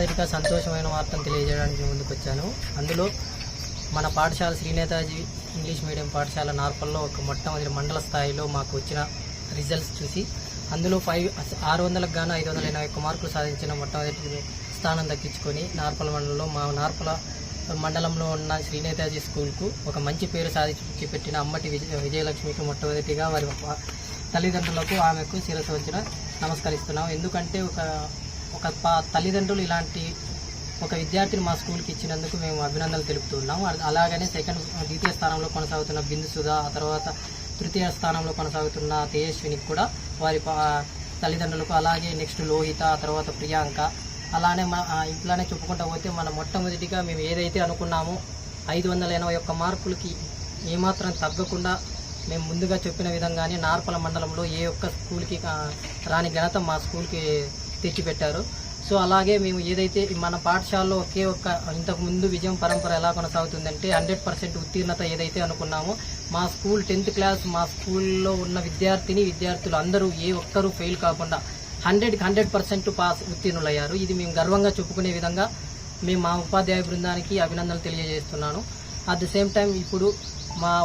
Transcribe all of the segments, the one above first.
మొట్టమొదటిగా సంతోషమైన వార్తను తెలియజేయడానికి ముందుకు వచ్చాను. అందులో మన పాఠశాల శ్రీ నేతాజీ ఇంగ్లీష్ మీడియం పాఠశాల నార్పల్లో ఒక మొట్టమొదటి మండల స్థాయిలో మాకు వచ్చిన రిజల్ట్స్ చూసి అందులో 600కు గాను 581 మార్కులు సాధించిన మొట్టమొదటి స్థానం దక్కించుకొని నార్పల మండలంలో మా నార్పల మండలంలో ఉన్న శ్రీ నేతాజీ స్కూల్కు ఒక మంచి పేరు సాధించి పెట్టిన అమ్మటి విజయలక్ష్మికి మొట్టమొదటిగా వారి తల్లిదండ్రులకు ఆమెకు శిరస్సు వంచిన నమస్కరిస్తున్నాం. ఎందుకంటే ఒక తల్లిదండ్రులు ఇలాంటి ఒక విద్యార్థిని మా స్కూల్కి ఇచ్చినందుకు మేము అభినందనలు తెలుపుతున్నాము. అలాగనే ద్వితీయ స్థానంలో కొనసాగుతున్న బిందు సుధా, ఆ తర్వాత తృతీయ స్థానంలో కొనసాగుతున్న తేజస్వినికి కూడా వారి తల్లిదండ్రులకు, అలాగే నెక్స్ట్ లోహిత, ఆ తర్వాత ప్రియాంక, అలానే ఇట్లానే చెప్పుకుంటూ పోతే మన మొట్టమొదటిగా మేము ఏదైతే అనుకున్నామో 581 మార్కులకి ఏమాత్రం తగ్గకుండా మేము ముందుగా చెప్పిన విధంగానే నార్పల మండలంలో ఏ ఒక్క స్కూల్కి రాని ఘనత మా స్కూల్కి తెచ్చిపెట్టారు. సో అలాగే మేము ఏదైతే మన పాఠశాలలో ఒకే ఒక్క ఇంతకుముందు విజయం పరంపర ఎలా కొనసాగుతుందంటే 100% ఉత్తీర్ణత ఏదైతే అనుకున్నామో మా స్కూల్ 10th క్లాస్ మా స్కూల్లో ఉన్న విద్యార్థులు అందరూ ఏ ఒక్కరూ ఫెయిల్ కాకుండా 100% పాస్ ఉత్తీర్ణులయ్యారు. ఇది మేము గర్వంగా చెప్పుకునే విధంగా మేము మా ఉపాధ్యాయ బృందానికి అభినందనలు తెలియజేస్తున్నాను. అట్ ది సేమ్ టైం ఇప్పుడు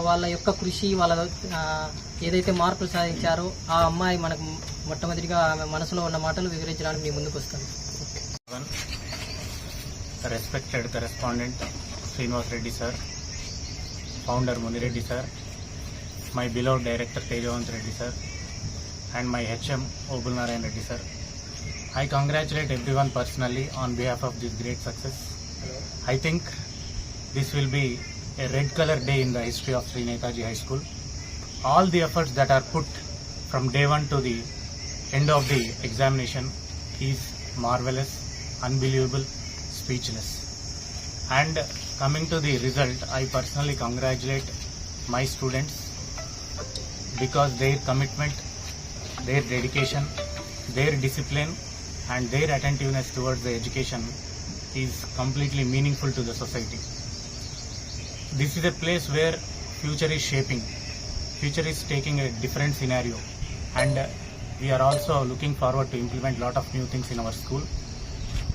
వాళ్ళ యొక్క కృషి, వాళ్ళ ఏదైతే మార్కులు సాధించారో ఆ అమ్మాయి మనకు మొట్టమొదటిగా ఆమె మనసులో ఉన్న మాటలు వివరించడానికి మీ ముందుకు వస్తాను. Respected correspondent Srinivas Reddy sir, founder Muni Reddy sir, my beloved director Tejavant Reddy sir, and my HM Obul Narayan Reddy sir. I congratulate everyone personally on behalf of this great success. I think this will be a red color day in the history of Sri Netaji High School. All the efforts that are put from day one to the end of the examination is marvelous, unbelievable, speechless. And coming to the result, I personally congratulate my students because their commitment, their dedication, their discipline and their attentiveness towards the education is completely meaningful to the society. This is a place where future is shaping, future is taking a different scenario, and we are also looking forward to implement lot of new things in our school.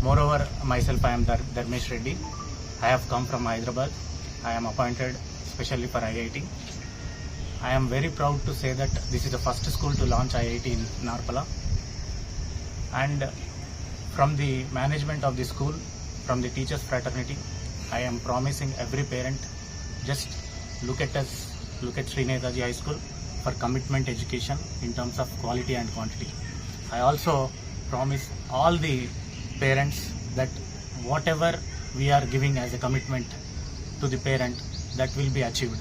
Moreover, myself, I am Dharmesh Reddy. I have come from Hyderabad. I am appointed specially for IIT. I am very proud to say that this is the first school to launch IIT in Narpala. And from the management of the school, from the teachers fraternity, I am promising every parent, just look at us, look at Sri Netaji High School for commitment education in terms of quality and quantity. I also promise all the parents that whatever we are giving as a commitment to the parent, that will be achieved.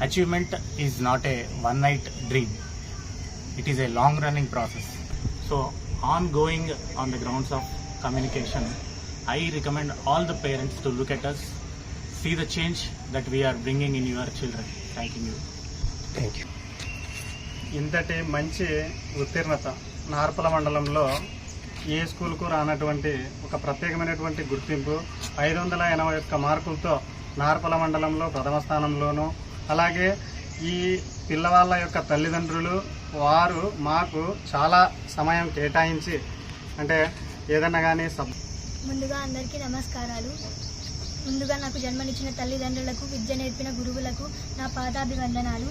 Achievement is not a one night dream. It is a long running process. So ongoing on the grounds of communication, I recommend all the parents to look at us, see the change that we are bringing in your children. Thank you. Thank you. ఇంతటి మంచి ఉత్తీర్ణత నార్పల మండలంలో ఏ స్కూల్కు రానటువంటి ఒక ప్రత్యేకమైనటువంటి గుర్తింపు 581 మార్కులతో నార్పల మండలంలో ప్రథమ స్థానంలోనూ, అలాగే ఈ పిల్లవాళ్ళ యొక్క తల్లిదండ్రులు వారు మాకు చాలా సమయం కేటాయించి, అంటే ఏదన్నా కానీ ముందుగా అందరికీ నమస్కారాలు. ముందుగా నాకు జన్మనిచ్చిన తల్లిదండ్రులకు, విద్య నేర్పిన గురువులకు నా పాదాభివందనాలు.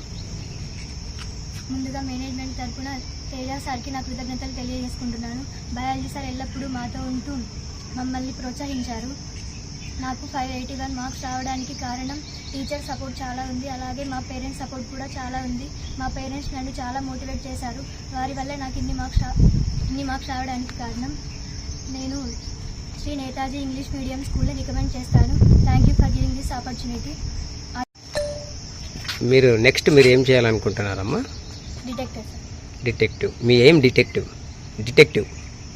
ముందుగా మేనేజ్మెంట్ తరఫున తేజ సార్కి నా కృతజ్ఞతలు తెలియజేసుకుంటున్నాను. బయాలజీ సార్ ఎల్లప్పుడూ మాతో ఉంటూ మమ్మల్ని ప్రోత్సహించారు. నాకు 581 మార్క్స్ రావడానికి కారణం టీచర్ సపోర్ట్ చాలా ఉంది, అలాగే మా పేరెంట్స్ సపోర్ట్ కూడా చాలా ఉంది. మా పేరెంట్స్ నన్ను చాలా మోటివేట్ చేశారు. వారి వల్ల నాకు ఇన్ని మార్క్స్ రావడానికి కారణం. నేను శ్రీ నేతాజీ ఇంగ్లీష్ మీడియం స్కూల్ని రికమెండ్ చేస్తాను. Thank you for giving this opportunity. మీరు నెక్స్ట్ మీరు ఏం చేయాలనుకుంటున్నారమ్మా? డిటెక్టివ్. మీ ఏం detective?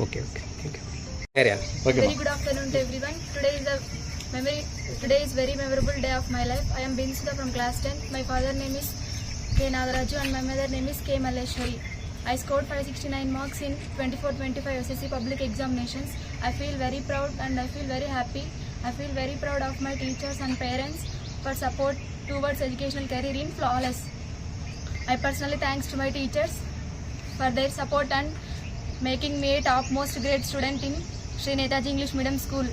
Okay. Thank you. Very good afternoon to everyone. Today is very memorable day of my life. I am Binsudha from class 10. My father name is K. Nagaraju and my mother name is K. Malleshwari. I scored 569 marks in 24-25 SSC public examinations. I feel very proud and I feel very happy. I feel very proud of my teachers and parents for support towards educational career in Flawless. I personally thanks to my teachers for their support and making me a topmost grade student in Sri Netaji English Medium School.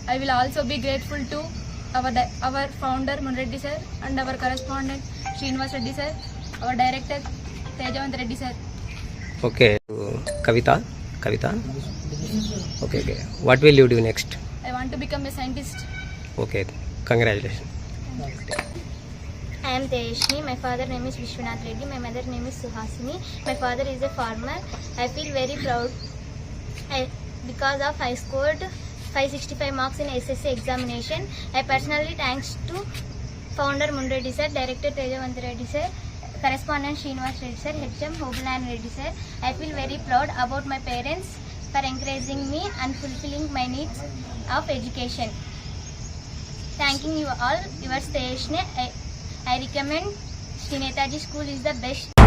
I will also be grateful to our founder Munreddy sir and our correspondent Srinivas Reddy sir, our director Tejavant Reddy sir. Okay. Kavita. Okay. What will you do next? I want to become a scientist. Okay. Congratulations. I am Tejashni. My father name is Vishwanath Reddy. My mother name is Suhasini. My father is a farmer. I feel very proud because of I scored 565 marks in SSC examination. I personally thanks to founder Munreddy sir, director Tejavant Reddy sir, correspondent Srinivas Reddy sir, HM Hobulan Reddy sir. I feel very proud about my parents for encouraging me and fulfilling my needs of education. Thanking you all, yours Tejashni. I recommend Sri Netaji School is the best.